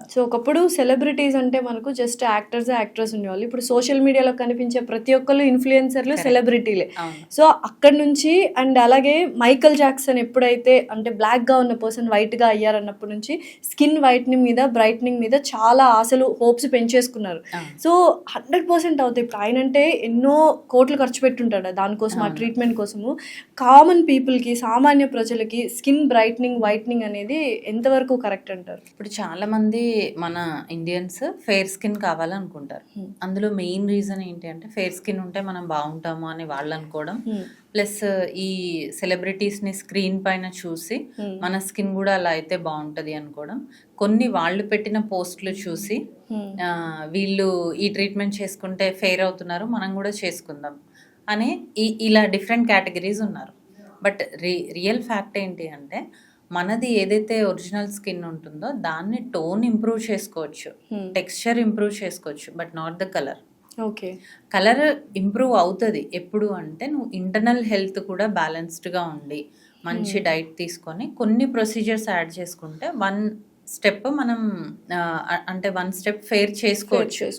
So ఒకప్పుడు celebrities అంటే మనకు జస్ట్ యాక్టర్స్ ఉండేవాళ్ళు. ఇప్పుడు సోషల్ మీడియాలో కనిపించే ప్రతి ఒక్కళ్ళు ఇన్‌ఫ్లుయెన్సర్‌లు, సెలబ్రిటీలే. అవును. సో అక్కడి నుంచి అండ్ అలాగే మైకేల్ జాక్సన్ ఎప్పుడైతే అంటే బ్లాక్‌గా ఉన్న పర్సన్ వైట్‌గా అయ్యారన్నప్పటి నుంచి స్కిన్ వైట్‌నింగ్ మీద, బ్రైట్‌నింగ్ మీద చాలా ఆశలు, హోప్స్ పెంచేసుకున్నారు. సో 100% అవుతాయి. ఇప్పుడు ఆయనంటే ఎన్నో కోట్లు ఖర్చు పెట్టుంటాడు దానికోసం, ఆ ట్రీట్మెంట్ కోసము. కామన్ పీపుల్‌కి, సామాన్య ప్రజలకి స్కిన్ బ్రైట్‌నింగ్, వైట్‌నింగ్ అనేది ఎంతవరకు కరెక్ట్ అంటారు? ఇప్పుడు చాలా మంది మన ఇండియన్స్ ఫెయిర్ స్కిన్ కావాలనుకుంటారు. అందులో మెయిన్ రీజన్ ఏంటి అంటే ఫెయిర్ స్కిన్ ఉంటే మనం బాగుంటాము అని వాళ్ళు అనుకోవడం, ప్లస్ ఈ సెలబ్రిటీస్ని స్క్రీన్ పైన చూసి మన స్కిన్ కూడా అలా అయితే బాగుంటుంది అనుకోవడం, కొన్ని వాళ్ళు పెట్టిన పోస్టులు చూసి వీళ్ళు ఈ ట్రీట్మెంట్ చేసుకుంటే ఫెయిర్ అవుతున్నారు, మనం కూడా చేసుకుందాం అని ఇలా డిఫరెంట్ కేటగిరీస్ ఉన్నారు. బట్ రియల్ ఫ్యాక్ట్ ఏంటి అంటే మనది ఏదైతే ఒరిజినల్ స్కిన్ ఉంటుందో దాన్ని టోన్ ఇంప్రూవ్ చేసుకోవచ్చు, టెక్స్చర్ ఇంప్రూవ్ చేసుకోవచ్చు, but not the colour. Okay. Colour improve అవుతుంది ఎప్పుడు అంటే నువ్వు ఇంటర్నల్ హెల్త్ కూడా బ్యాలెన్స్డ్గా ఉండి మంచి డైట్ తీసుకొని కొన్ని ప్రొసీజర్స్ యాడ్ చేసుకుంటే వన్ స్టెప్ మనం అంటే వన్ స్టెప్ ఫెయిర్ చేసుకోవచ్చు.